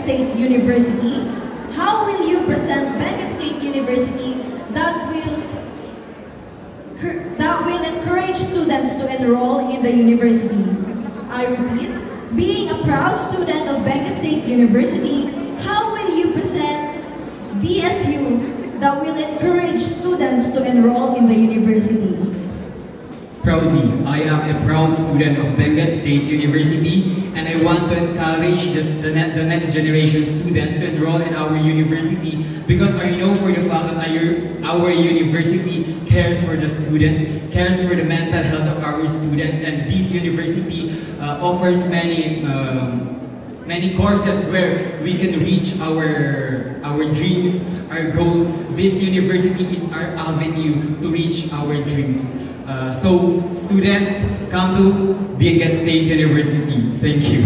State University? How will you present Benguet State University that will encourage students to enroll in the university? I repeat, being a proud student of Benguet State University, how will you present BSU that will encourage students to enroll in the university? Proudly, I am a proud student of Benguet State University, and I want to encourage the next generation students to enroll in our university, because I know for the fact that our university cares for the students, cares for the mental health of our students, and this university offers many courses where we can reach our dreams, our goals. This university is our avenue to reach our dreams. So students, come to Benguet State University. Thank you.